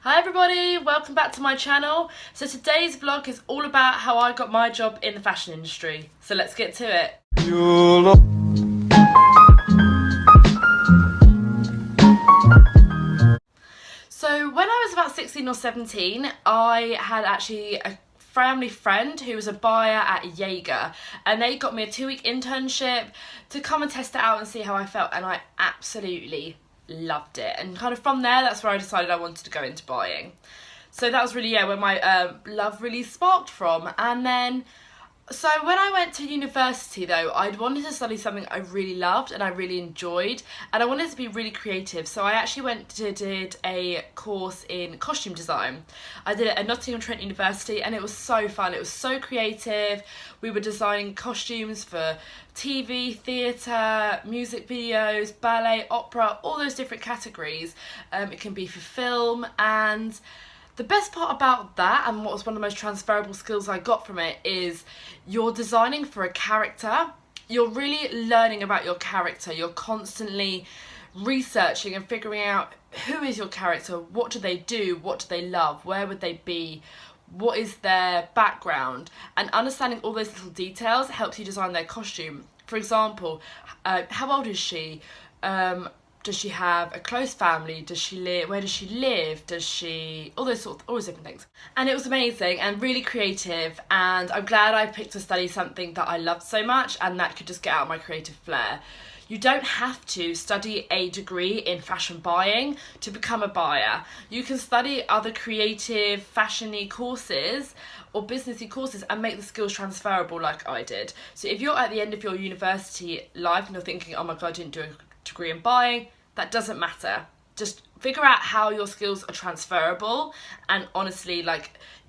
Hi everybody, welcome back to my channel. So today's vlog is all about how I got my job in the fashion industry. So let's get to it. So when I was about 16 or 17, I had actually a family friend who was a buyer at Jaeger, and they got me a 2-week internship to come and test it out and see how I felt, and I absolutely loved it. And kind of from there, that's where I decided I wanted to go into buying. So that was really where my love really sparked from. And then so when I went to university though, I'd wanted to study something I really loved and I really enjoyed, and I wanted to be really creative. So I actually did a course in costume design. I did it at Nottingham Trent University, and it was so fun. It was so creative. We were designing costumes for TV, theatre, music videos, ballet, opera, all those different categories. It can be for film, and the best part about that, and what was one of the most transferable skills I got from it, is you're designing for a character. You're really learning about your character. You're constantly researching and figuring out who is your character, what do they do, what do they love, where would they be, what is their background, and understanding all those little details helps you design their costume. For example, how old is she? Does she have a close family? Does she live? Where does she live? Does she? All those different things. And it was amazing and really creative. And I'm glad I picked to study something that I loved so much and that could just get out my creative flair. You don't have to study a degree in fashion buying to become a buyer. You can study other creative, fashion-y courses or businessy courses and make the skills transferable like I did. So if you're at the end of your university life and you're thinking, oh my God, I didn't do a degree in buying, that doesn't matter. Just figure out how your skills are transferable, and honestly,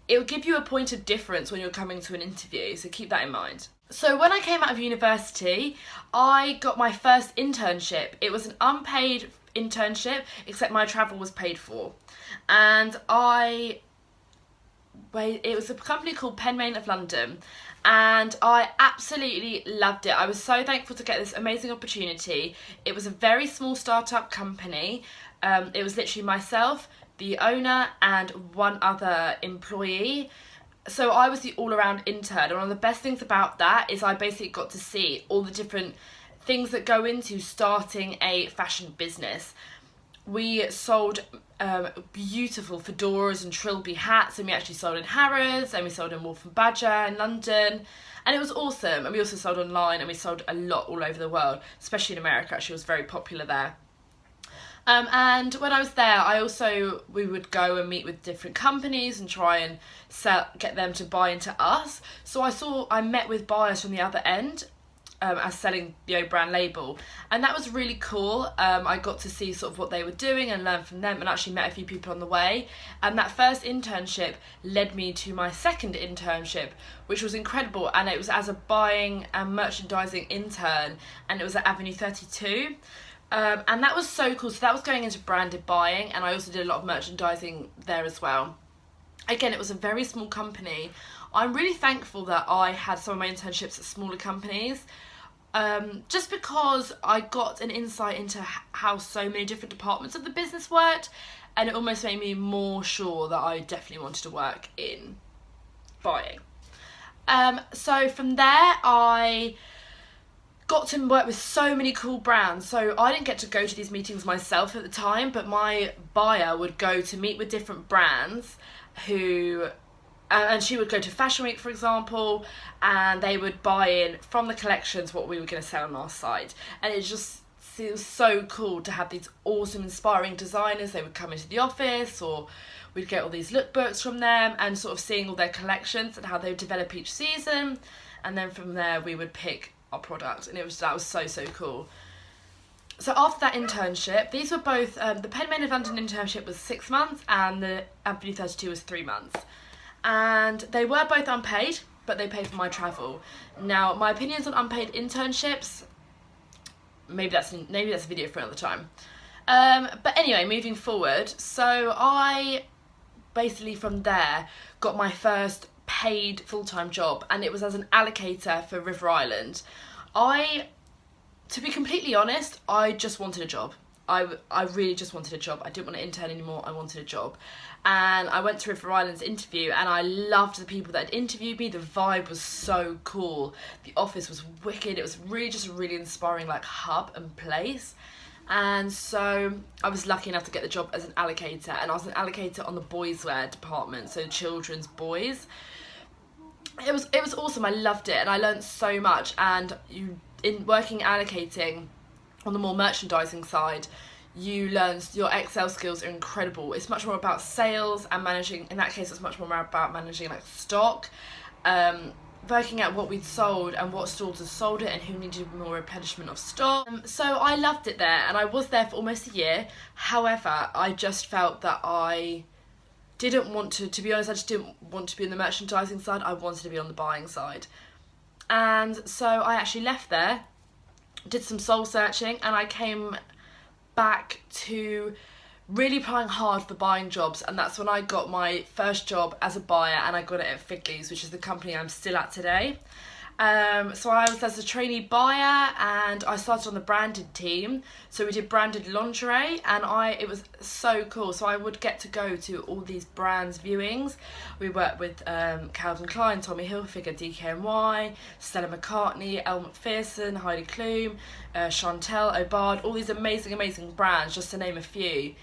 it'll give you a point of difference when you're coming to an interview, so keep that in mind. So when I came out of university, I got my first internship. It was an unpaid internship, except my travel was paid for. And it was a company called Penmain of London, and I absolutely loved it. I was so thankful to get this amazing opportunity. It was a very small startup company. It was literally myself, the owner, and one other employee. So I was the all-around intern, and one of the best things about that is I basically got to see all the different things that go into starting a fashion business. We sold beautiful fedoras and trilby hats, and we actually sold in Harrods, and we sold in Wolf and Badger in London, and it was awesome. And we also sold online, and we sold a lot all over the world, especially in America. Actually, it was very popular there. And when I was there, we would go and meet with different companies and try and get them to buy into us. So I met with buyers from the other end, as selling the O brand label, and that was really cool. I got to see sort of what they were doing and learn from them, and actually met a few people on the way. And that first internship led me to my second internship, which was incredible, and it was as a buying and merchandising intern, and it was at Avenue 32. And that was so cool. So that was going into branded buying, and I also did a lot of merchandising there as well. Again, it was a very small company. I'm really thankful that I had some of my internships at smaller companies, just because I got an insight into how so many different departments of the business worked, and it almost made me more sure that I definitely wanted to work in buying. So from there, I got to work with so many cool brands. So I didn't get to go to these meetings myself at the time, but my buyer would go to meet with different brands and she would go to Fashion Week, for example, and they would buy in from the collections what we were going to sell on our site. And it just feels so cool to have these awesome, inspiring designers. They would come into the office, or we'd get all these lookbooks from them, and sort of seeing all their collections and how they would develop each season. And then from there, we would pick our product, and that was so cool. So after that internship, these were both, the Penmain of London internship was 6 months, and the Avenue 32 was 3 months. And they were both unpaid, but they paid for my travel. Now, my opinions on unpaid internships, maybe that's a video for another time. But anyway, moving forward, so I basically from there got my first paid full-time job, and it was as an allocator for River Island. To be completely honest, I just wanted a job. I really just wanted a job. I didn't want to intern anymore, I wanted a job. And I went to River Island's interview and I loved the people that had interviewed me. The vibe was so cool. The office was wicked. It was really just a really inspiring like hub and place. And so I was lucky enough to get the job as an allocator, and I was an allocator on the boys wear department, so children's boys. It was awesome. I loved it and I learned so much. And in working allocating on the more merchandising side, you learn your Excel skills are incredible. It's much more about sales and managing. In that case, it's much more about managing like stock, working out what we'd sold and what stores had sold it and who needed more replenishment of stock. So I loved it there, and I was there for almost a year. However, I just felt that I didn't want to be honest, I just didn't want to be on the merchandising side. I wanted to be on the buying side. And so I actually left there, did some soul searching, and I came back to really applying hard for buying jobs. And that's when I got my first job as a buyer, and I got it at Figley's, which is the company I'm still at today. So I was as a trainee buyer, and I started on the branded team. So we did branded lingerie, and it was so cool. So I would get to go to all these brands viewings. We worked with Calvin Klein, Tommy Hilfiger, DKNY, Stella McCartney, Elle Macpherson, Heidi Klum, Chantel, Aubade, all these amazing brands, just to name a few.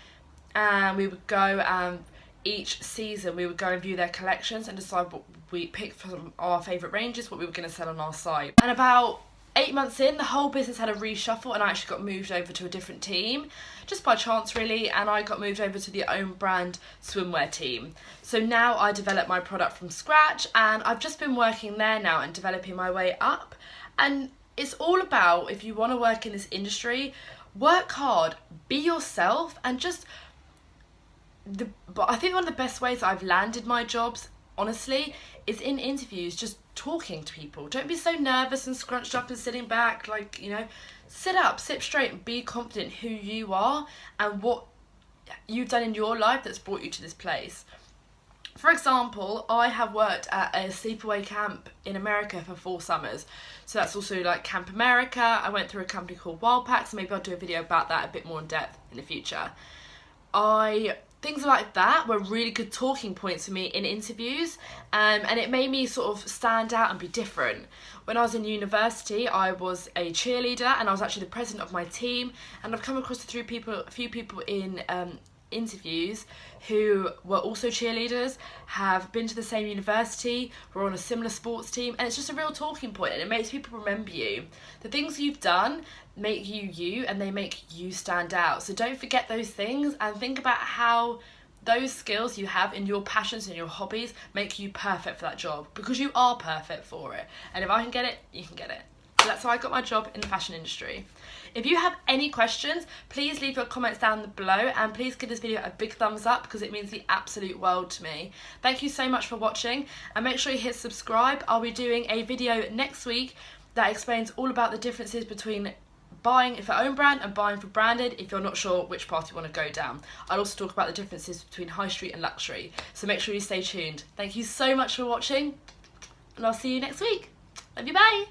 And we would go and each season we would go and view their collections and decide what we picked from our favourite ranges, what we were going to sell on our site. And about 8 months in, the whole business had a reshuffle, and I actually got moved over to a different team, just by chance really, and I got moved over to the own brand swimwear team. So now I develop my product from scratch, and I've just been working there now and developing my way up. And it's all about, if you want to work in this industry, work hard, be yourself, and just but I think one of the best ways I've landed my jobs, honestly, is in interviews, just talking to people. Don't be so nervous and scrunched up and sitting back, like, you know, sit up, sit straight, and be confident who you are and what you've done in your life that's brought you to this place. For example, I have worked at a sleepaway camp in America for 4 summers. So that's also like Camp America. I went through a company called Wildpack, so maybe I'll do a video about that a bit more in depth in the future. Things like that were really good talking points for me in interviews, and it made me sort of stand out and be different. When I was in university, I was a cheerleader, and I was actually the president of my team, and I've come across a few people in interviews who were also cheerleaders, have been to the same university, were on a similar sports team, and it's just a real talking point, and it makes people remember you. The things you've done make you you, and they make you stand out. So don't forget those things, and think about how those skills you have in your passions and your hobbies make you perfect for that job, because you are perfect for it. And if I can get it, you can get it. So that's how I got my job in the fashion industry. If you have any questions, please leave your comments down below, and please give this video a big thumbs up because it means the absolute world to me. Thank you so much for watching, and make sure you hit subscribe. I'll be doing a video next week that explains all about the differences between buying for own brand and buying for branded, if you're not sure which path you want to go down. I'll also talk about the differences between high street and luxury, so make sure you stay tuned. Thank you so much for watching, and I'll see you next week. Love you, bye!